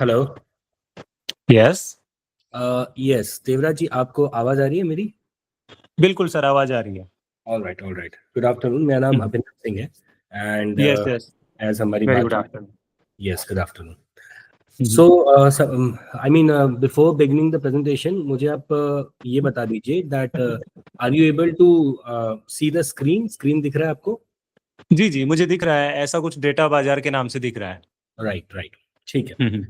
Hello. Yes. Yes Devraj जी, आपको आवाज आ रही है मेरी? बिल्कुल सर, आवाज आ रही है। All right, all right. Good afternoon, मेरा नाम अभिनव सिंह है एंड यस यस। एज हमारी वेरी बात गुड हुई। Afternoon. Yes, good afternoon. So I mean before beginning the presentation, मुझे आप ये बता दीजिए that are you able to see the screen? Screen दिख रहा है आपको? जी जी, मुझे दिख रहा है, ऐसा कुछ डेटा बाजार के नाम से दिख रहा है। राइट राइट, ठीक है। Hmm,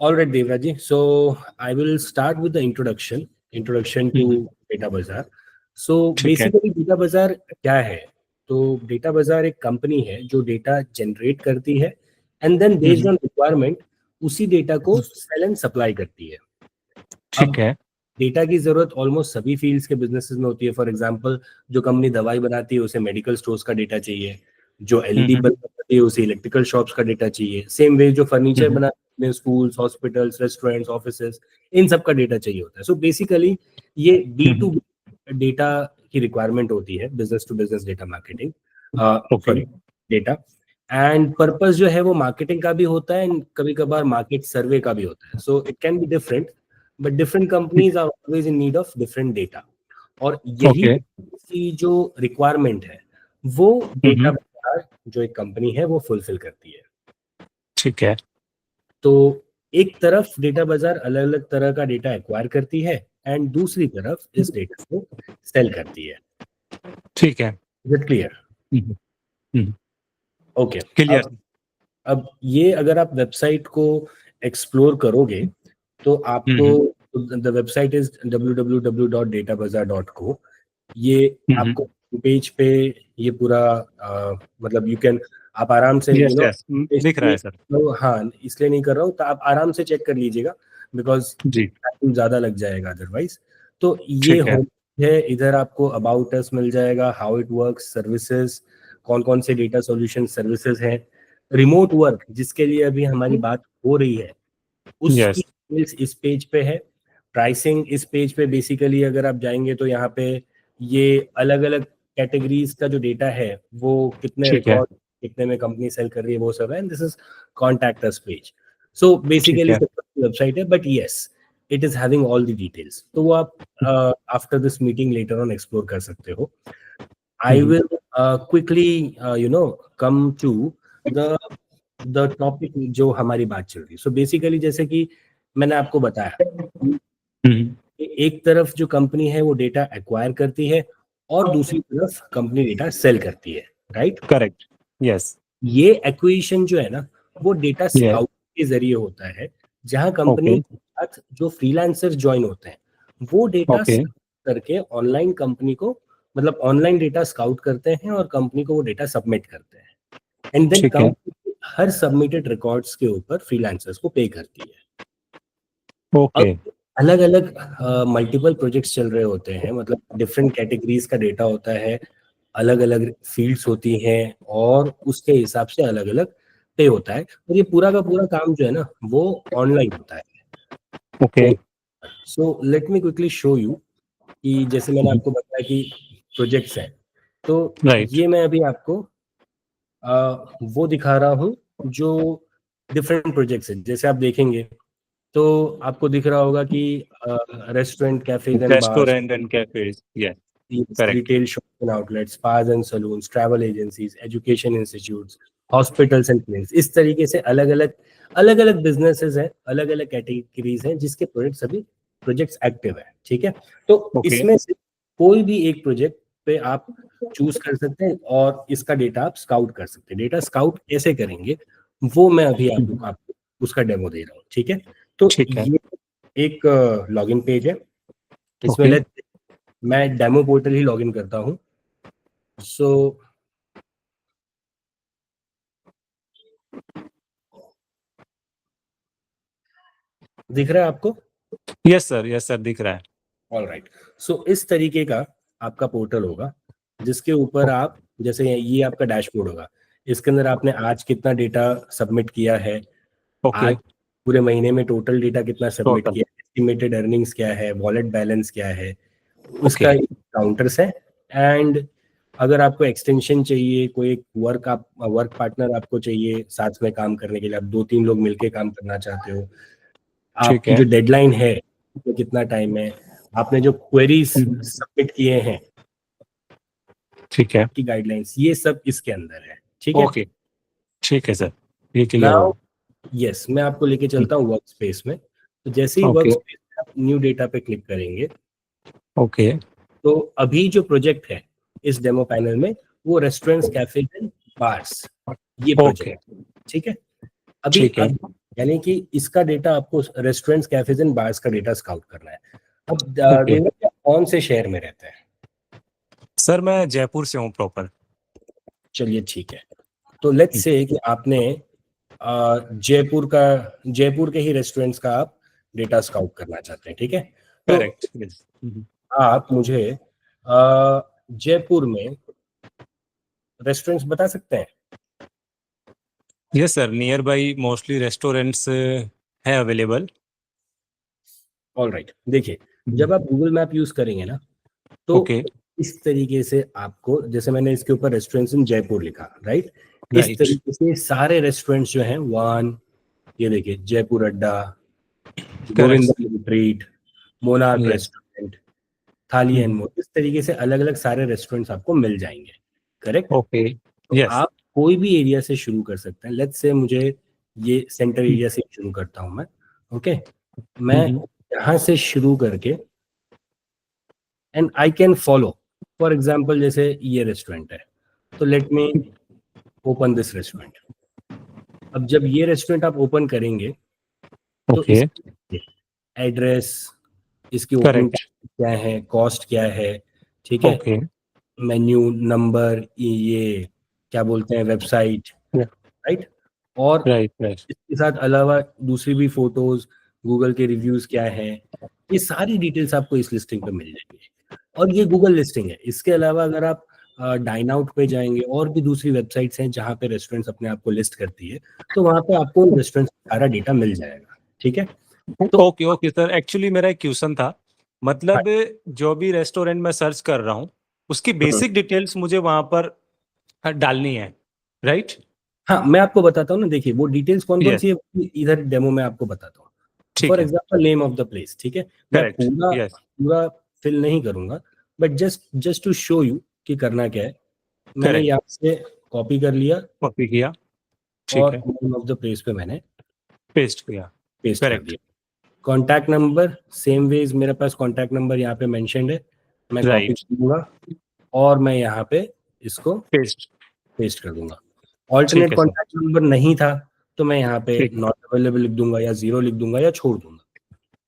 all right Devraj ji, so I will start with the introduction to hmm, data Bazaar. So ठीक है। बेसिकली डेटा बाजार क्या है? तो डेटा बाजार एक कंपनी है जो डेटा जनरेट करती है and then based hmm, on requirement उसी डेटा को सेल एंड सप्लाई करती है। ठीक अब है। डेटा की जरूरत ऑलमोस्ट सभी फील्ड्स के बिजनेसेस में होती है। फॉर एग्जांपल, जो कंपनी दवाई बनाती है उसे मेडिकल स्टोर्स का डेटा चाहिए, जो एलईडी हम्म, बनाती है उसे इलेक्ट्रिकल शॉप्स का डेटा चाहिए, सेम वे जो फर्नीचर हम्म, बनाते हैं स्कूल्स, हॉस्पिटल्स, रेस्टोरेंट्स, ऑफिसेस, इन सब का डेटा चाहिए होता है। सो बेसिकली ये B two hmm, B data की रिक्वायरमेंट होती है, business to business data marketing, okay. Sorry, data. And purpose जो है वो मार्केटिंग का भी होता है एंड कभी कभार मार्केट सर्वे का भी होता है। So it can be different, but different companies are always in need of different data. और यही ओके। की जो रिक्वायरमेंट है वो डेटा हम्म, बाजार जो एक कंपनी है वो फुलफिल करती है। ठीक है। तो एक तरफ डेटा बाजार अलग अलग तरह का डेटा एक्वायर करती है एंड दूसरी तरफ इस डेटा को सेल करती है। ठीक है। Is it clear? Hmm, okay. Clear. अब ये अगर आप वेबसाइट को एक्सप्लोर करोगे तो आपको, हम्म, द वेबसाइट इज www.databazaar.co। ये हम्म, आपको पेज पे ये पूरा मतलब यू कैन, आप आराम से यस यस, दिख रहा है सर। तो हाँ, इसलिए नहीं कर रहा हूँ, तो आप आराम से चेक कर लीजिएगा बिकॉज जी। टाइम ज़्यादा लग जाएगा अदरवाइज। तो ये ठीक है। होम है, इधर आपको अबाउट अस मिल जाएगा, हाउ इट वर्क्स, सर्विसेज, कौन कौन से डेटा सॉल्यूशन सर्विसेज हैं, रिमोट वर्क जिसके लिए अभी हमारी बात हो रही है उसकी यस। डिटेल्स इस पेज पे है। प्राइसिंग इस पेज पे, बेसिकली अगर आप जाएंगे तो यहाँ पे ये अलग अलग कैटेगरीज का जो डेटा है वो कितने ठीक है। रिकॉर्ड, कितने में कंपनी सेल कर रही है, वो सब है। This is contact us page. So ठीक बेसिकली है। वेबसाइट है, but yes, it is having all the details. तो वो आप after this meeting later on explore कर सकते हो। I hmm, will quickly come to the topic जो हमारी बात चल रही है। सो बेसिकली जैसे कि मैंने आपको बताया हम्म, कि एक तरफ जो कंपनी है वो डेटा एक्वायर करती है और दूसरी तरफ कंपनी डेटा सेल करती है, राइट? करेक्ट। यस। ये एक्विजिशन जो है ना वो डेटा यस। स्काउट के जरिए होता है, जहां ओके। कंपनी के साथ जो फ्रीलांसर ज्वाइन होते हैं वो डेटा ओके। करके ऑनलाइन कंपनी को, मतलब ऑनलाइन डेटा स्काउट करते हैं और कंपनी को वो डेटा सबमिट करते हैं एंड देन ठीक है। कंपनी हर सबमिटेड रिकॉर्ड्स के ऊपर फ्रीलांसर्स को पे करती है। ओके। अब अलग अलग मल्टीपल प्रोजेक्ट्स चल रहे होते हैं, मतलब डिफरेंट कैटेगरीज का डेटा होता है, अलग अलग फील्ड्स होती हैं और उसके हिसाब से अलग अलग पे होता है। और ये पूरा का पूरा काम जो है ना वो ऑनलाइन होता है। Okay. So let me quickly show you कि जैसे मैंने आपको बताया कि प्रोजेक्ट्स हैं, तो राइट। ये मैं अभी आपको वो दिखा रहा हूँ जो डिफरेंट प्रोजेक्ट्स हैं। जैसे आप देखेंगे तो आपको दिख रहा होगा कि restaurant, cafes and bars, restaurant and cafes, yes. Correct. retail shops and outlets, spas and saloons, travel agencies, education institutes, hospitals and clinics, इस तरीके से अलग अलग बिजनेसेस हैं, अलग अलग कैटेगरीज हैं जिसके प्रोजेक्ट सभी प्रोजेक्ट्स एक्टिव है। ठीक है, तो ओके। इसमें से कोई भी एक प्रोजेक्ट पे आप चूज कर सकते हैं और इसका डेटा आप स्काउट कर सकते हैं। डेटा स्काउट कैसे करेंगे वो मैं अभी आपको उसका डेमो दे रहा हूँ। ठीक है, तो ठीक है। ये एक लॉगिन पेज है। इसमें ओके। मैं डेमो पोर्टल ही लॉगिन करता हूँ। सो दिख रहा है आपको? यस सर, यस सर, दिख रहा है। All right. सो इस तरीके का आपका पोर्टल होगा जिसके ऊपर आप, जैसे ये आपका डैशबोर्ड होगा, इसके अंदर आपने आज कितना डेटा सबमिट किया है, ओके। आज पूरे महीने में टोटल डेटा कितना सबमिट टोटल। किया है, एस्टिमेटेड अर्निंग्स क्या है, वॉलेट बैलेंस क्या है, ओके। उसका काउंटर्स है। एंड अगर आपको एक्सटेंशन चाहिए, कोई वर्क पार्टनर आपको चाहिए साथ में काम करने के लिए, आप 2-3 लोग मिलके काम करना चाहते हो, आपकी जो डेडलाइन है तो कितना टाइम है, आपने जो क्वेरीज सबमिट किए हैं, ठीक है, की गाइडलाइंस, ये सब इसके अंदर है। ठीक है, ओके, ठीक है सर, ये क्लियर नाउ हुआ। यस, मैं आपको लेके चलता हूँ वर्क स्पेस में। तो जैसे ही वर्क ओके, स्पेस में आप न्यू डेटा पे क्लिक करेंगे, ओके, तो अभी जो प्रोजेक्ट है इस डेमो पैनल में, वो रेस्टोरेंट्स, कैफेज एंड बार्स, ये ओके, प्रोजेक्ट। ठीक है, अभी ठीक है अब यानी कि इसका डेटा आपको रेस्टोरेंट्स, कैफेज एंड बार्स का डेटा स्काउट करना है। अब ओके। देवेंद्र, आप कौन से शहर में रहते हैं? सर मैं जयपुर से हूँ प्रॉपर। चलिए ठीक है, तो लेट्स से कि आपने जयपुर के ही रेस्टोरेंट्स का आप डेटा स्काउट करना चाहते हैं। ठीक है, तो करेक्ट, यस। आप मुझे जयपुर में रेस्टोरेंट्स बता सकते हैं? Yes sir, near by mostly restaurants है अवेलेबल। ऑलराइट, देखिए, जब आप गूगल मैप यूज करेंगे ना, तो ओके, इस तरीके से आपको, जैसे मैंने इसके ऊपर रेस्टोरेंट्स इन जयपुर लिखा, राइट, इस राइट, तरीके से सारे रेस्टोरेंट्स जो हैं, वन, ये देखिए, जयपुर अड्डा, correct Govinda sir, retreat, monarch yes. Restaurant, थाली एंड मोर, इस तरीके से अलग अलग सारे रेस्टोरेंट्स आपको मिल जाएंगे। करेक्ट, ओके, तो यस। आप कोई भी एरिया से शुरू कर सकते हैं। लेट्स से मुझे ये सेंटर एरिया से शुरू करता हूं मैं। ओके, मैं यहाँ से शुरू करके, and I can follow, for example जैसे ये रेस्टोरेंट है, तो let me open this restaurant. अब जब ये रेस्टोरेंट आप ओपन करेंगे, तो ओके, इसकी एड्रेस, इसकी ओपनिंग करेक्ट, टाइम क्या है, कॉस्ट क्या है, ठीक है, ओके, मेन्यू नंबर, ये क्या बोलते हैं, वेबसाइट, राइट, और राइट, राइट, इसके साथ अलावा दूसरी भी फोटोज, गूगल के रिव्यूज क्या हैं, ये सारी डिटेल्स आपको इस लिस्टिंग पे मिल जाएंगी। और ये गूगल लिस्टिंग है। इसके अलावा अगर आप डाइन आउट पे जाएंगे, और भी दूसरी वेबसाइट्स हैं जहाँ पे रेस्टोरेंट्स अपने आप को लिस्ट करती है, तो वहाँ पे आपको रेस्टोरेंट का सारा डेटा मिल जाएगा। ठीक है, तो ओके, ओके सर, एक्चुअली मेरा एक क्वेश्चन था, मतलब जो भी रेस्टोरेंट में सर्च कर रहा हूँ उसकी बेसिक डिटेल्स मुझे वहां पर डालनी है, राइट? हाँ, मैं आपको बताता हूँ ना, देखिए वो डिटेल्स कौन कौन यस, सी है, इधर डेमो में आपको बताता हूँ। ठीक फॉर है, example, name of the place, ठीक है, मैं करेक्ट, पूरा यस, पूरा फिल नहीं करूंगा, but just to show you कि करना क्या है, मैंने करेक्ट, यहाँ से कॉपी कर लिया, कॉपी किया, ठीक और है, नेम ऑफ द प्लेस पे मैंने पेस्ट किया, पेस्ट कर करेक्ट, दिया। कॉन्टैक्ट नंबर, सेम वेज मेरे पास कॉन्टैक्ट नंबर यहाँ पे मेंशन्ड है, मैं कॉपी राइट, कर दूंगा, और मैं यहाँ पे इसको पेस्ट, पेस्ट कर दूंगा। ठीक ऑल्टरनेट है सर, कॉन्टैक्ट नंबर नहीं था, तो मैं यहाँ पे ठीक, नॉट अवेलेबल लिख दूंगा, या 0 लिख दूंगा, या छोड़ दूंगा।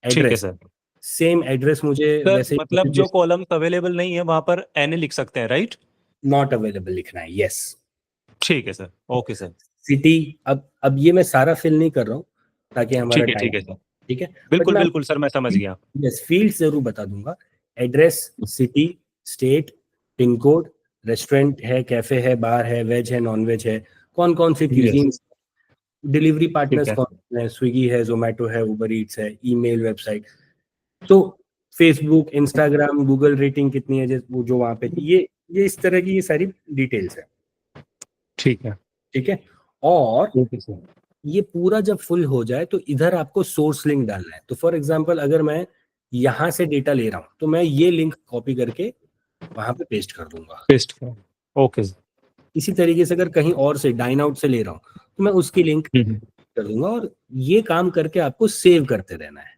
ठीक है एड्रेस, सर। सेम एड्रेस मुझे सर वैसे मतलब जो कॉलम्स अवेलेबल नहीं है वहां पर एन लिख सकते हैं, राइट? नॉट अवेलेबल लिखना है, यस। ठीक है सर, ओके सर, सिटी, अब ये मैं सारा फिल नहीं कर रहा हूँ ताकि हमारा ठीक है, टाइम, ठीक है सर, ठीक है, बट बिल्कुल मैं बिल्कुल सर, मैं समझ गया। यस फील्ड जरूर बता दूंगा। Address, city, state, pin code, restaurant है, कैफे है, बार है, वेज है, नॉन वेज है, कौन कौन सी यस, क्यूजीन, डिलीवरी ठीक पार्टनर्स है, कौन है, स्विगी है, जोमेटो है, उबर ईट्स है, ईमेल, वेबसाइट, तो फेसबुक, इंस्टाग्राम, गूगल रेटिंग कितनी है, वो जो वहां पे थी, ये इस तरह की ये सारी डिटेल्स है। ठीक है, ठीक है, और ओके सर, ये पूरा जब फुल हो जाए, तो इधर आपको सोर्स लिंक डालना है। तो फॉर एग्जांपल, अगर मैं यहाँ से डेटा ले रहा हूँ, तो मैं ये लिंक कॉपी करके वहां पे पेस्ट कर दूंगा। पेस्ट कर, ओके सर, इसी तरीके से अगर कहीं और से डाइन आउट से ले रहा हूँ, तो मैं उसकी लिंक कर दूंगा, और ये काम करके आपको सेव करते रहना है।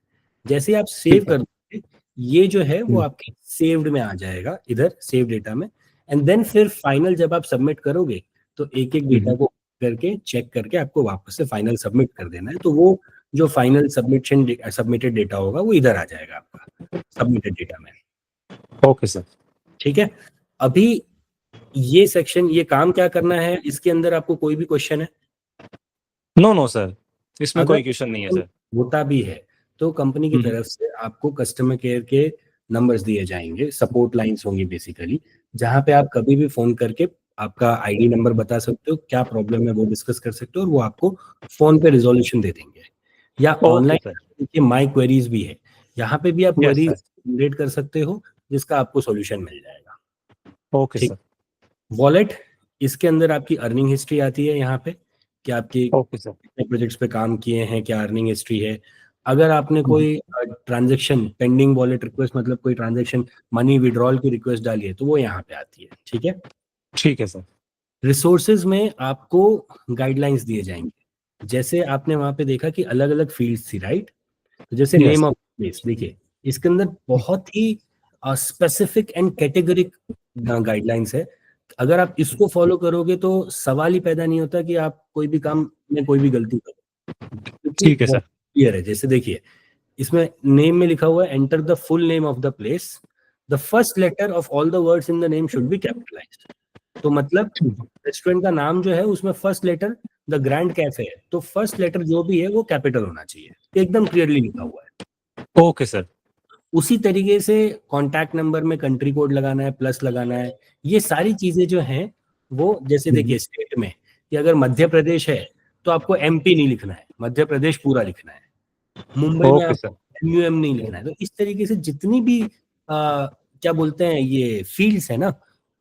जैसे ही आप सेव ठीक है, कर दोगे, ये जो है वो आपके सेव्ड में आ जाएगा, इधर सेव डेटा में। एंड देन फिर फाइनल जब आप सबमिट करोगे, तो एक एक डेटा को करके चेक करके आपको वापस से फाइनल सबमिट कर देना है। तो वो जो फाइनल सबमिटेड डेटा होगा, वो इधर आ जाएगा आपका सबमिटेड डेटा में। Okay sir. ठीक है, अभी ये सेक्शन, ये काम क्या करना है, इसके अंदर आपको कोई भी क्वेश्चन है? नो नो सर, इसमें अगर कोई क्वेश्चन नहीं है सर। होता भी है, तो कंपनी की तरफ से आपको कस्टमर केयर के नंबर्स दिए जाएंगे, सपोर्ट लाइंस होंगी बेसिकली, जहां पे आप कभी भी फोन करके आपका आईडी नंबर बता सकते हो, क्या प्रॉब्लम है वो डिस्कस कर सकते हो, और वो आपको फोन पे रिजोल्यूशन दे देंगे। या ओके ऑनलाइन सर, देखिए, माई क्वेरीज भी है, यहाँ पे भी आप यस क्वेरीज सर, जनरेट कर सकते हो, जिसका आपको सॉल्यूशन मिल जाएगा। ओके ठीक, सर, वॉलेट, इसके अंदर आपकी अर्निंग हिस्ट्री आती है यहाँ पे कि आपकी ओके सर। कितने प्रोजेक्ट्स पे काम किए हैं, क्या अर्निंग हिस्ट्री है। अगर आपने कोई ट्रांजेक्शन पेंडिंग वॉलेट रिक्वेस्ट, मतलब कोई ट्रांजेक्शन मनी विड्रॉल की रिक्वेस्ट डाली है, तो वो यहाँ पे आती है। ठीक है। ठीक है सर। रिसोर्सेज में आपको गाइडलाइंस दिए जाएंगे। जैसे आपने वहां पे देखा कि अलग अलग फील्ड्स थी, राइट। तो जैसे यस। नेम ऑफ प्लेस, देखिए इसके अंदर बहुत ही स्पेसिफिक एंड कैटेगरिक गाइडलाइंस है। अगर आप इसको फॉलो करोगे तो सवाल ही पैदा नहीं होता कि आप कोई भी काम में कोई भी गलती करो, क्योंकि ठीक है बहुत सर। क्लियर है। जैसे देखिए, इसमें नेम में लिखा हुआ है enter the full name of the place, the first letter of all the words in the name should be capitalized. तो मतलब रेस्टोरेंट का नाम जो है उसमें first letter the Grand Cafe है, तो फर्स्ट लेटर जो भी है वो कैपिटल होना चाहिए, एकदम क्लियरली लिखा हुआ है। Okay sir. उसी तरीके से कॉन्टैक्ट नंबर में कंट्री कोड लगाना है, प्लस लगाना है। ये सारी चीजें जो हैं वो, जैसे देखिए स्टेट में कि अगर मध्य प्रदेश है तो आपको एमपी नहीं लिखना है, मध्य प्रदेश पूरा लिखना है। मुंबई में ओके आपको सर। एमयूएम नहीं लिखना है। तो इस तरीके से जितनी भी क्या बोलते हैं ये फील्ड्स है ना,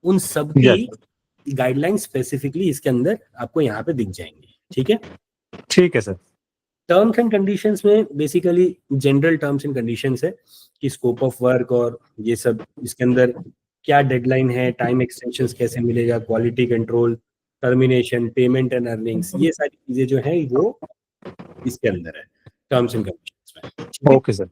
उन सब की यस। गाइडलाइन स्पेसिफिकली इसके अंदर आपको यहाँ पे दिख जाएंगी। ठीक है। ठीक है सर। टर्म्स एंड कंडीशंस में basically general terms and conditions है कि स्कोप ऑफ वर्क और ये सब, इसके अंदर क्या डेडलाइन है, टाइम एक्सटेंशंस कैसे मिलेगा, quality control, termination, payment and earnings, ये सारी चीजें जो हैं वो इसके अंदर है टर्म्स एंड कंडीशंस में। ठीक है। Okay sir.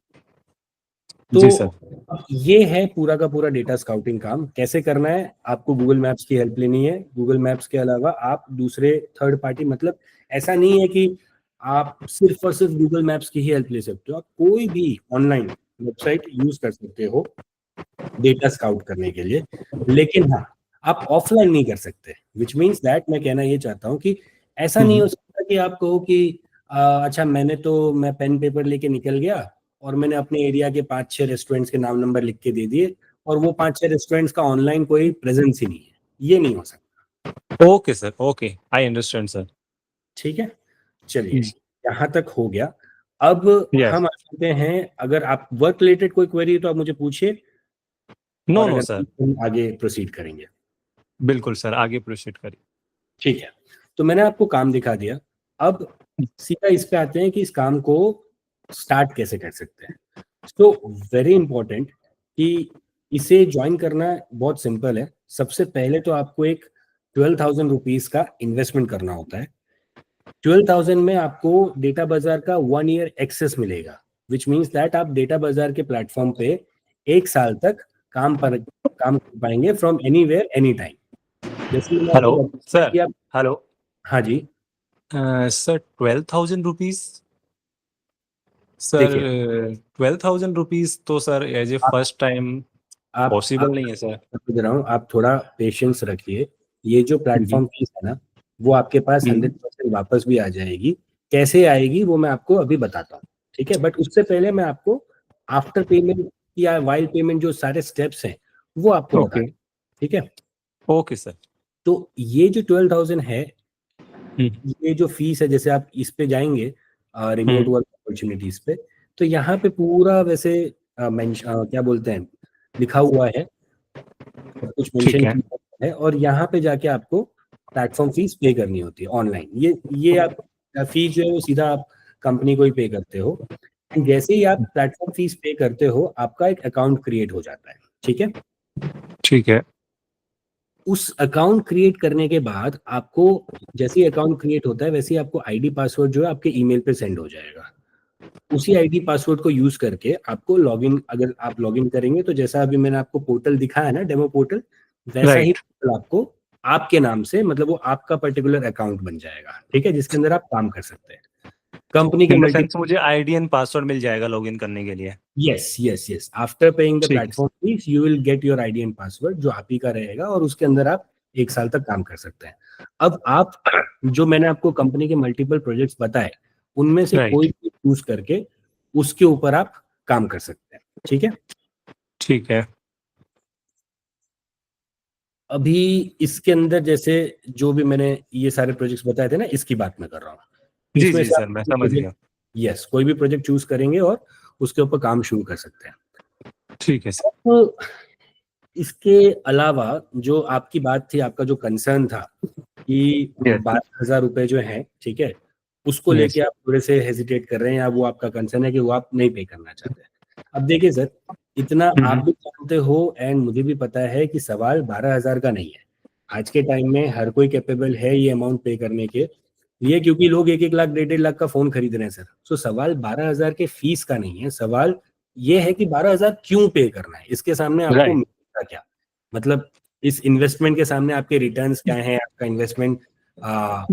जी सर। तो ये है पूरा का पूरा डेटा स्काउटिंग काम कैसे करना है। आपको गूगल मैप्स की हेल्प लेनी है। गूगल मैप्स के अलावा आप दूसरे थर्ड पार्टी, मतलब ऐसा नहीं है कि आप सिर्फ और सिर्फ गूगल मैप्स की ही हेल्प ले सकते हो, आप कोई भी ऑनलाइन वेबसाइट यूज कर सकते हो डेटा स्काउट करने के लिए। लेकिन हाँ, आप ऑफलाइन नहीं कर सकते, विच मीन्स दैट मैं कहना ये चाहता हूँ कि ऐसा नहीं हो सकता कि आप कहो कि अच्छा मैं पेन पेपर लेके निकल गया और मैंने अपने एरिया के 5-6 रेस्टोरेंट्स के नाम नंबर लिख के दे दिए और वो 5-6 रेस्टोरेंट्स का ऑनलाइन कोई प्रेजेंस ही नहीं है। ये नहीं हो सकता। Okay sir. Okay, I understand sir. ठीक है। चलिए, यहाँ तक हो गया। अब यस। हम आ जाते हैं, अगर आप वर्क रिलेटेड कोई क्वेरी तो आप मुझे पूछिए, नो और नो अगर सर। हम आगे प्रोसीड करेंगे। बिल्कुल सर, आगे प्रोसीड करिए। ठीक है। तो मैंने आपको काम दिखा दिया। अब सीधा इस पे आते हैं कि इस काम को स्टार्ट कैसे कर सकते हैं। तो वेरी इंपॉर्टेंट कि इसे ज्वाइन करना बहुत सिंपल है। सबसे पहले तो आपको एक 12,000 रुपीज का इन्वेस्टमेंट करना होता है। 12,000 में आपको डेटा बाजार का 1 ईयर एक्सेस मिलेगा, विच मीन्स दैट आप डेटा बाजार के प्लेटफॉर्म पे 1 साल तक काम कर पाएंगे from anywhere any time. जैसे मैंने हेलो आपको बताया सर। कि आप, हेलो हाँ जी सर, 12,000 रुपीज। सर, देखिए, 12,000 रुपीज तो सर एज ए आप फर्स्ट टाइम आप पॉसिबल नहीं है सर। समझ रहा हूँ, आप थोड़ा पेशेंस रखिए। ये जो हम्म। प्लेटफॉर्म फीस है ना, वो आपके पास 100% वापस भी आ जाएगी। कैसे आएगी वो मैं आपको अभी बताता हूँ। ठीक है। बट उससे पहले मैं आपको आफ्टर पेमेंट या वाइल पेमेंट जो सारे स्टेप्स हैं वो आपको बता ओके। दूँ। ठीक है। Okay sir. तो ये जो 12,000 है, ये जो फीस है, जैसे आप इस पे जाएंगे रिमोट वर्क अपॉर्चुनिटीज पे, तो यहाँ पे पूरा वैसे क्या बोलते हैं, लिखा हुआ है, सब कुछ ठीक मेंशन है। किया हुआ है। और यहाँ पे जाके आपको प्लेटफॉर्म फीस पे करनी होती है ऑनलाइन। ये आप फीस जो है वो सीधा आप कंपनी को ही पे करते हो। जैसे ही आप प्लेटफॉर्म फीस पे करते हो, आपका एक अकाउंट क्रिएट हो जाता है। ठीक है। ठीक है। उस अकाउंट क्रिएट करने के बाद आपको, जैसे ही अकाउंट क्रिएट होता है वैसे ही आपको आईडी पासवर्ड जो है आपके ईमेल पे सेंड हो जाएगा। उसी आईडी पासवर्ड को यूज करके आपको लॉगिन, अगर आप लॉगिन करेंगे तो जैसा अभी मैंने आपको पोर्टल दिखाया है ना, डेमो पोर्टल, वैसा ही राइट। पोर्टल आपको आपके नाम से, मतलब वो आपका पर्टिकुलर अकाउंट बन जाएगा। ठीक है। जिसके अंदर आप काम कर सकते हैं कंपनी के इन द मल्टी। सेंस मुझे आईडी एंड पासवर्ड मिल जाएगा लॉगिन करने के लिए। Yes yes yes, after paying the ठीक है। Platform fees you will get your ID and password, जो आप ही का रहेगा, और उसके अंदर आप 1 साल तक काम कर सकते हैं। अब आप, जो मैंने आपको कंपनी के मल्टीपल प्रोजेक्ट्स बताए, उनमें से कोई राइट। भी चूज करके उसके ऊपर आप काम कर सकते हैं। ठीक है। ठीक है। अभी इसके अंदर जैसे जो भी मैंने ये सारे प्रोजेक्ट्स बताए थे ना, इसकी बात मैं कर रहा हूँ। जी इसमें जी से सर, आप मैं समझ गया। यस, कोई भी प्रोजेक्ट चूज करेंगे और उसके ऊपर काम शुरू कर सकते हैं। ठीक है सर। तो इसके अलावा जो आपकी बात थी, आपका जो कंसर्न था कि Yes. 12,000 रुपए जो है, ठीक है, उसको लेके Yes. आप थोड़े से हेजिटेट कर रहे हैं, या वो आपका कंसर्न है कि वो आप नहीं पे करना चाहते हैं। अब देखिए सर, इतना आप भी जानते हो एंड मुझे भी पता है कि सवाल 12,000 का नहीं है। आज के टाइम में हर कोई कैपेबल है ये अमाउंट पे करने के लिए, क्योंकि लोग 1-1 लाख 1.5-1.5 लाख का फोन खरीद रहे हैं सर। सो सवाल 12,000 के फीस का नहीं है, सवाल ये है कि 12,000 क्यों पे करना है, इसके सामने आपको Right. मिलेगा क्या, मतलब इस इन्वेस्टमेंट के सामने आपके रिटर्न्स क्या हैं, आपका इन्वेस्टमेंट।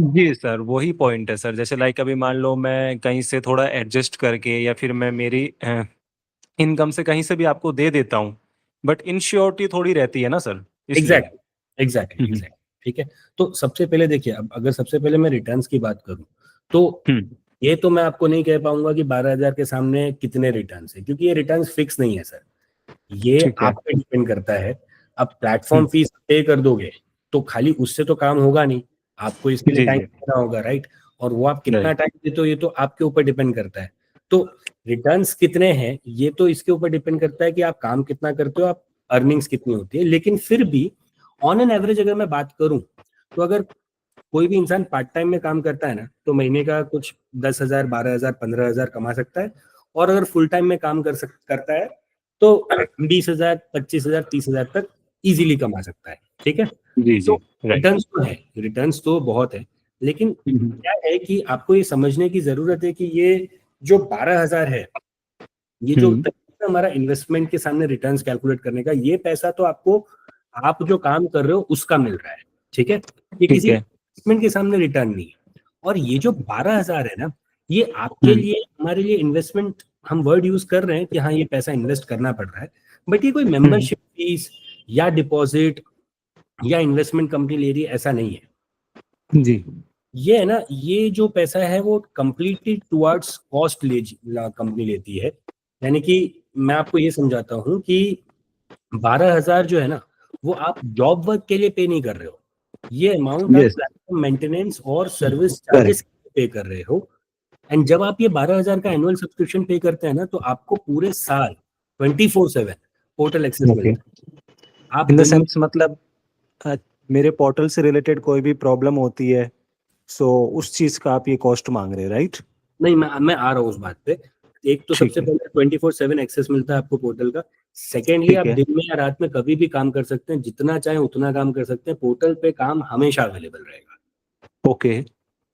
जी सर, वही पॉइंट है सर। जैसे लाइक अभी मान लो मैं कहीं से थोड़ा एडजस्ट करके या फिर मैं मेरी इनकम से कहीं से भी आपको दे देता हूँ, बट इनश्योरिटी थोड़ी रहती है ना सर, इसलिए। एग्जैक्टली एग्जैक्टली एग्जैक्टली, ठीक है। तो सबसे पहले देखिए, अब अगर सबसे पहले मैं रिटर्न्स की बात करूं तो ये तो मैं आपको नहीं कह पाऊंगा कि 12,000 के सामने कितने रिटर्न्स है, क्योंकि ये रिटर्न्स फिक्स नहीं है सर, ये ठीक है। आप पे डिपेंड करता है। अब प्लेटफॉर्म फीस पे कर दोगे तो खाली उससे तो काम होगा नहीं, आपको इसके लिए जी टाइम जी। देना होगा, राइट। और वो आप कितना राइट। टाइम देते हो ये तो आपके ऊपर डिपेंड करता है। तो रिटर्न्स कितने हैं ये तो इसके ऊपर डिपेंड करता है कि आप काम कितना करते हो, आप अर्निंग्स कितनी होती है। लेकिन फिर भी ऑन एन एवरेज अगर मैं बात करूं तो अगर कोई भी इंसान पार्ट टाइम में काम करता है ना, तो महीने का कुछ 10,000 12,000 15,000 कमा सकता है। और अगर फुल टाइम में काम करता है तो 20,000 25,000 30,000 तक इजीली कमा सकता है, ठीक है। जी जी। तो राइट। रिटर्न्स तो है, रिटर्न्स तो बहुत है, लेकिन क्या है कि आपको ये समझने की जरूरत है कि ये जो 12,000 है, ये जो हमारा इन्वेस्टमेंट के सामने रिटर्न्स कैलकुलेट करने का, ये पैसा तो आपको आप जो काम कर रहे हो उसका मिल रहा है, ठीक है। ये ठीक किसी है। इन्वेस्टमेंट के सामने रिटर्न नहीं है। और ये जो 12,000 है ना, ये आपके लिए हमारे लिए इन्वेस्टमेंट, हम वर्ड यूज कर रहे हैं कि हाँ ये पैसा इन्वेस्ट करना पड़ रहा है, बट ये कोई मेंबरशिप फीस या डिपॉजिट या इन्वेस्टमेंट कंपनी ले रही है, ऐसा नहीं है जी ये है ना। ये जो पैसा है वो कंप्लीटली टुवर्ड्स कॉस्ट कंपनी लेती है। यानी कि मैं आपको ये समझाता हूँ कि 12,000 जो है ना, वो आप जॉब वर्क के लिए पे नहीं कर रहे हो, ये अमाउंट आप यस प्लेटफॉर्म मेंटेनेंस और सर्विस चार्जेस करेक्ट। पे कर रहे हो। एंड जब आप ये 12,000 का एनुअल सब्सक्रिप्शन पे करते हैं ना, तो आपको पूरे साल 24/7 पोर्टल एक्सेस ओके। मिलता है। आप इन द दिन में, सेंस मतलब मेरे पोर्टल से रिलेटेड कोई भी प्रॉब्लम होती है, सो उस चीज का आप ये कॉस्ट मांग रहे हैं, राइट? नहीं मैं आ रहा हूँ उस बात पे। एक तो ठीक सबसे है। पहले 24/7 एक्सेस मिलता है आपको पोर्टल का। सेकेंडली, ठीक आप है। दिन में या रात में कभी भी काम कर सकते हैं, जितना चाहे उतना काम कर सकते हैं, पोर्टल पे काम हमेशा अवेलेबल रहेगा। ओके।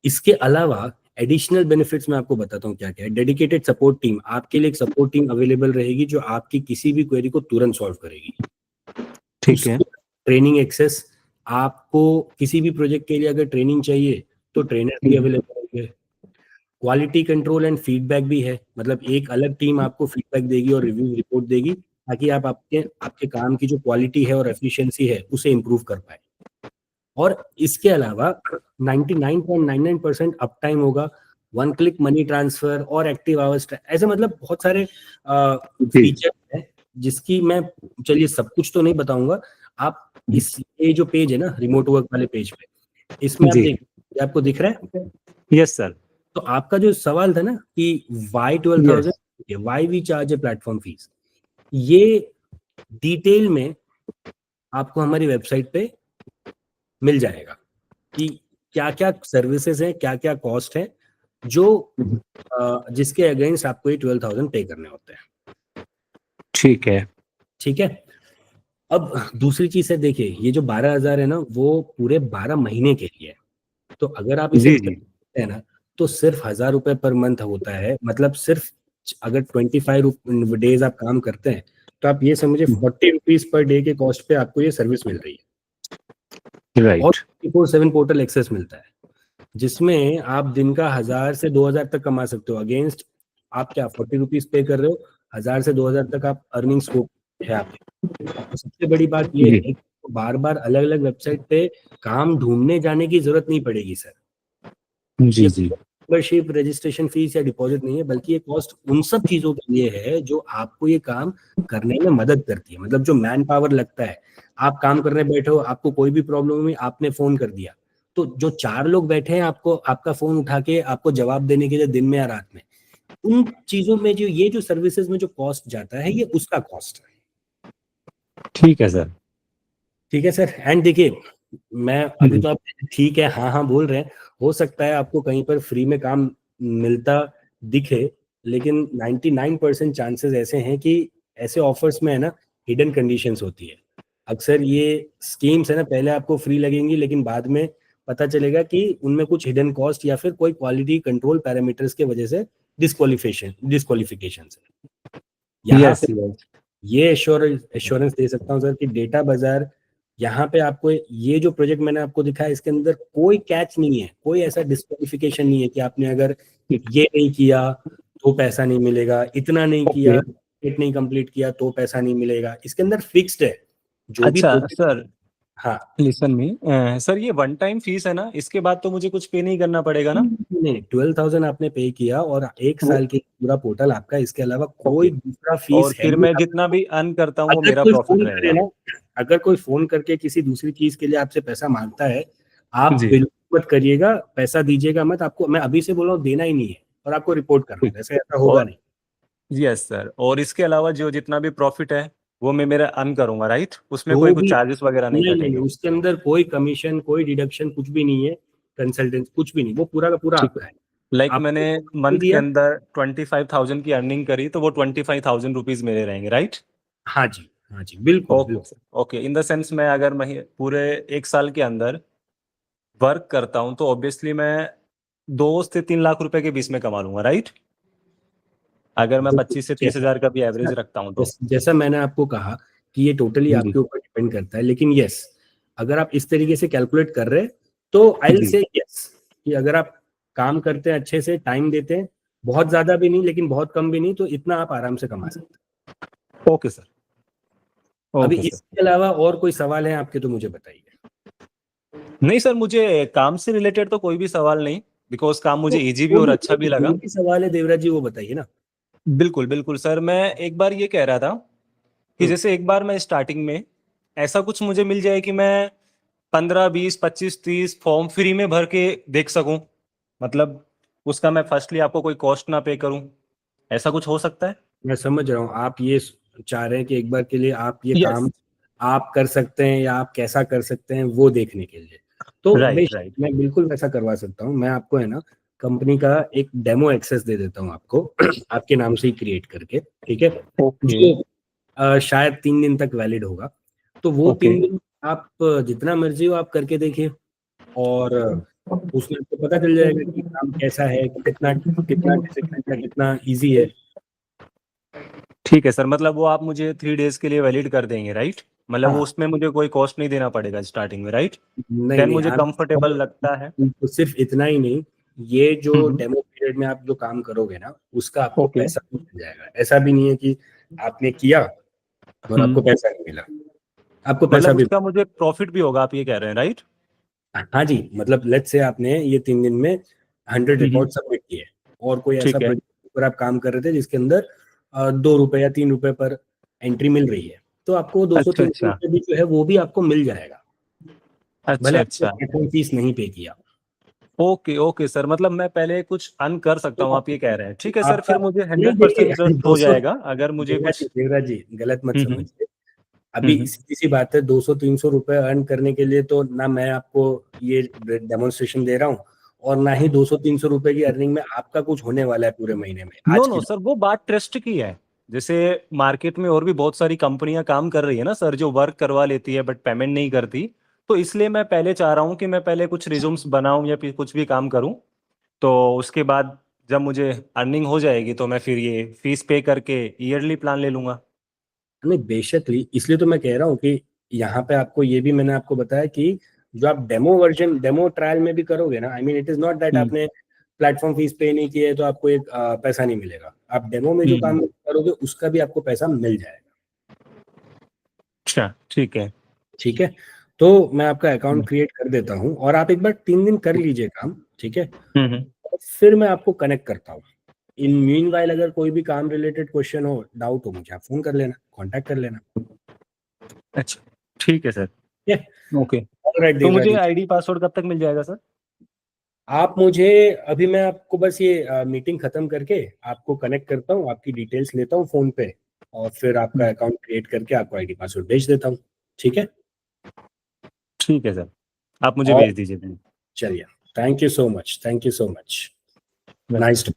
इसके अलावा एडिशनल बेनिफिट्स मैं आपको बताता हूँ क्या क्या है। डेडिकेटेड सपोर्ट टीम, आपके लिए एक सपोर्ट टीम अवेलेबल रहेगी जो आपकी किसी भी क्वेरी को तुरंत सॉल्व करेगी। ठीक है। उसके ट्रेनिंग एक्सेस, आपको किसी भी प्रोजेक्ट के लिए अगर ट्रेनिंग चाहिए तो ट्रेनर भी अवेलेबल होंगे। क्वालिटी कंट्रोल एंड फीडबैक भी है, मतलब एक अलग टीम आपको फीडबैक देगी और रिव्यू रिपोर्ट देगी, ताकि आप आपके आपके काम की जो क्वालिटी है और एफिशिएंसी है उसे इंप्रूव कर पाए। और इसके अलावा 99.99% अप टाइम होगा, वन क्लिक मनी ट्रांसफर और एक्टिव आवर्स, ऐसे मतलब बहुत सारे जी फीचर हैं जिसकी मैं, चलिए सब कुछ तो नहीं बताऊंगा। आप इस ये जो पेज है ना, रिमोट वर्क वाले पेज पे, इसमें आप जी। देखिए, आपको दिख रहा है। Yes sir. तो आपका जो सवाल था ना कि why 12,000, yes. Why we charge a platform fees, ये डिटेल में आपको हमारी वेबसाइट पे मिल जाएगा कि क्या क्या सर्विसेज हैं, क्या क्या कॉस्ट है, जो जिसके अगेंस्ट आपको ये 12,000 पे करने होते हैं, ठीक है। ठीक है। अब दूसरी चीज है, देखिए ये जो 12,000 है ना, वो पूरे 12 महीने के लिए है। तो अगर आप इसे जी जी। करते हैं ना, तो सिर्फ 1,000 रुपए पर मंथ होता है, मतलब सिर्फ अगर 25 डेज आप काम करते हैं, तो आप ये समझिए 40 रुपीज पर डे के कॉस्ट पे आपको ये सर्विस मिल रही है। और राइट। 24/7 पोर्टल एक्सेस मिलता है, जिसमें आप दिन का 1,000 से 2,000 तक कमा सकते हो। अगेंस्ट आप क्या 40 रुपीज पे कर रहे हो, 1,000 से 2,000 तक आप अर्निंग स्कोप है आपके। और सबसे बड़ी बात ये जी है कि बार बार अलग अलग वेबसाइट पे काम ढूंढने जाने की जरूरत नहीं पड़ेगी सर। जी ये जी। मेंबरशिप रजिस्ट्रेशन फीस या डिपॉजिट नहीं है, बल्कि ये कॉस्ट उन सब चीजों के लिए है जो आपको ये काम करने में मदद करती है। मतलब जो मैन पावर लगता है, आप काम करने बैठे हो, आपको कोई भी प्रॉब्लम हुई, आपने फोन कर दिया, तो जो 4 लोग बैठे हैं आपको आपका फोन उठा के आपको जवाब देने के लिए दिन में या रात में, उन चीजों में जो ये जो सर्विसेज में जो कॉस्ट जाता है, ये उसका कॉस्ट है। ठीक है सर। ठीक है सर। एंड देखिए, मैं अभी तो आप ठीक है हाँ हाँ बोल रहे हैं, हो सकता है आपको कहीं पर फ्री में काम मिलता दिखे, लेकिन 99% चांसेस ऐसे हैं कि ऐसे ऑफर्स में है ना हिडन कंडीशंस होती है। अक्सर ये स्कीम्स है ना पहले आपको फ्री लगेंगी, लेकिन बाद में पता चलेगा कि उनमें कुछ हिडन कॉस्ट या फिर कोई क्वालिटी कंट्रोल पैरामीटर्स के वजह से डिस्क्वालिफिकेशन है। यहाँ यस यस। ये एश्योरेंस दे सकता हूँ सर कि डेटा बाजार यहाँ पे आपको ये जो प्रोजेक्ट मैंने आपको दिखाया इसके अंदर कोई कैच नहीं है, कोई ऐसा डिस्क्वालिफिकेशन नहीं है कि आपने अगर ये नहीं किया तो पैसा नहीं मिलेगा, इतना नहीं ओके। किया, इट नहीं कंप्लीट किया तो पैसा नहीं मिलेगा। इसके अंदर फिक्स्ड है जो भी अच्छा प्रोजेक्ट। सर, हाँ लिसन मी सर, ये वन टाइम फीस है ना, इसके बाद तो मुझे कुछ पे नहीं करना पड़ेगा ना? नहीं, 12,000 आपने पे किया और एक वो साल के पूरा पोर्टल आपका, इसके अलावा ओके। कोई दूसरा और फीस है फिर नहीं। मैं जितना भी अर्न करता हूँ वो अगर मेरा कोई प्रॉफिट फोन करे रहेगा। ना, अगर कोई फोन करके किसी दूसरी चीज के लिए आपसे पैसा मांगता है, आप जी। बिल्कुल मत करिएगा, पैसा दीजिएगा मत। आपको मैं अभी से बोल रहा हूँ देना ही नहीं है, और आपको रिपोर्ट करना है, ठीक। वैसे ऐसा होगा और नहीं। यस सर, और इसके अलावा जो जितना भी प्रॉफिट है वो मैं मेरा अर्न करूंगा, राइट? उसमें कोई जो कुछ भी, चार्जेस वगैरह नहीं नहीं नहीं नहीं, कटेंगे? उसके अंदर कोई कमीशन कोई डिडक्शन कुछ भी नहीं है, कंसल्टेंट कुछ भी नहीं, वो पूरा का पूरा ठीक है। आपका है। लाइक मैंने आपको मंथ के दिया। अंदर 25,000 की अर्निंग करी तो वो 25,000 रुपीज मेरे रहेंगे, राइट? हाँ जी, हाँ जी, बिल्कुल ओके बिल्कुल। Sir, okay. In the sense मैं अगर पूरे एक साल के अंदर वर्क करता हूँ तो ऑब्वियसली मैं 2 से 3 लाख रुपए के बीच में कमा लूंगा, राइट? अगर मैं देखिए, 25 से 30 हजार का भी एवरेज रखता हूँ तो। जैसा मैंने आपको कहा कि ये टोटली जी आपके ऊपर डिपेंड करता है, लेकिन यस, अगर आप इस तरीके से कैलकुलेट कर रहे हैं तो आई विल जी। से यस, कि अगर आप काम करते हैं अच्छे से, टाइम देते हैं, बहुत ज्यादा भी नहीं लेकिन बहुत कम भी नहीं, तो इतना आप आराम से कमा सकते ओके सर। हैं। अभी ओके सर। इसके अलावा और कोई सवाल है आपके तो मुझे बताइए। नहीं सर, मुझे काम से रिलेटेड तो कोई भी सवाल नहीं, बिकॉज काम मुझे तो इजी भी और अच्छा भी जो लगा। भी सवाल है देवराज जी वो बताइए ना। बिल्कुल बिल्कुल सर, मैं एक बार ये कह रहा था कि हम्म। जैसे एक बार मैं स्टार्टिंग में ऐसा कुछ मुझे मिल जाए कि मैं 15, 20, 25, 30 फॉर्म फ्री में भर के देख सकूं, मतलब उसका मैं फर्स्टली आपको कोई कॉस्ट ना पे करूं, ऐसा कुछ हो सकता है? मैं समझ रहा हूँ आप ये चाह रहे हैं कि एक बार के लिए आप ये यस। काम आप कर सकते हैं या आप कैसा कर सकते हैं वो देखने के लिए, तो राइट बेशक राइट। मैं बिल्कुल वैसा करवा सकता हूँ। मैं आपको है ना कंपनी का एक डेमो एक्सेस दे देता हूँ आपको आपके नाम से ही क्रिएट करके, ठीक है, ओके जो शायद 3 दिन तक वैलिड होगा। तो वो ओके। 3 दिन आप जितना मर्जी हो आप करके देखिए, और उसमें आपको पता चल जाएगा कि काम कैसा है, कितना कितना डिसिप्लिन है, कितना इजी है। ठीक है सर, मतलब वो आप मुझे 3 डेज के लिए वैलिड कर देंगे, राइट? मतलब वो हाँ, उसमें मुझे कोई कॉस्ट नहीं देना पड़ेगा स्टार्टिंग में, राइट? नहीं देन नहीं मुझे आप, कंफर्टेबल लगता है। तो सिर्फ इतना ही नहीं, ये जो हम्म। डेमो पीरियड में आप जो काम करोगे ना उसका आपको ओके। पैसा भी मिल जाएगा। ऐसा भी नहीं है कि आपने किया और आपको हम्म। पैसा नहीं मिला, आपको पैसा मतलब भी। उसका मुझे प्रॉफिट भी होगा, आप ये कह रहे हैं, राइट? हाँ जी, मतलब लेट्स से आपने ये 3 दिन में 100 रिकॉर्ड हम्म। सबमिट किए, और कोई ऐसा ठीक है। प्रोजेक्ट पर आप काम कर रहे थे जिसके अंदर 2 रुपए या 3 रुपए पर एंट्री मिल रही है, तो आपको दो सौ अच्छा तीन सौ अच्छा। रुपये भी जो है वो भी आपको मिल जाएगा, भले अच्छा आपने अच्छा। प्लेटफॉर्म फीस नहीं पे किया। ओके ओके सर, मतलब मैं पहले कुछ अर्न कर सकता हूँ, तो आप ये कह रहे हैं? ठीक है सर, आपका, फिर मुझे नहीं 100% देखिए ट्रस्ट दो हो सौ जाएगा अगर मुझे कुछ। देवराज जी गलत मत हम्म। समझिए। अभी हम्म। सीधी सी बात है, 200-300 रुपए अर्न करने के लिए तो ना मैं आपको ये डेमोन्स्ट्रेशन दे रहा हूँ, और ना ही 200-300 रुपए की अर्निंग में आपका कुछ होने वाला है पूरे महीने में नो आज की नो सर, वो बात ट्रस्ट की है। जैसे मार्केट में और भी बहुत सारी कंपनियां काम कर रही है ना सर, जो वर्क करवा लेती है बट पेमेंट नहीं करती। तो इसलिए मैं पहले चाह रहा हूँ कि मैं पहले कुछ रिज्यूम्स बनाऊं या फिर कुछ भी काम करूं, तो उसके बाद जब मुझे अर्निंग हो जाएगी तो मैं फिर ये फीस पे करके ईयरली प्लान ले लूंगा। नहीं बेशक ली, इसलिए तो मैं कह रहा हूँ कि यहाँ पे आपको ये भी मैंने आपको बताया कि जो आप डेमो ट्रायल में भी करोगे ना, I mean it is not that hmm. आपने प्लेटफॉर्म फीस पे नहीं किया है तो आपको एक पैसा नहीं मिलेगा। आप डेमो में जो हम्म। काम करोगे उसका भी आपको पैसा मिल जाएगा। अच्छा ठीक है। ठीक है, तो मैं आपका अकाउंट क्रिएट कर देता हूँ और आप एक बार 3 दिन कर लीजिए काम, ठीक है, हम्म। और फिर मैं आपको कनेक्ट करता हूँ। इन मीन वाइल अगर कोई भी काम रिलेटेड क्वेश्चन हो, डाउट हो, मुझे आप फोन कर लेना, कांटेक्ट कर लेना। अच्छा ठीक है सर। ठीक है, ओके। ऑलराइट तो देवराज मुझे जी। आईडी पासवर्ड कब तक मिल जाएगा सर? आप मुझे, अभी मैं आपको बस ये मीटिंग खत्म करके आपको कनेक्ट करता हूँ, आपकी डिटेल्स लेता हूँ फोन पे, और फिर आपका हम्म। अकाउंट क्रिएट करके आपको आईडी पासवर्ड भेज देता हूँ। ठीक है, ठीक है सर, आप मुझे और भेज दीजिए प्लीज। चलिए, thank you so much, thank you so much, nice to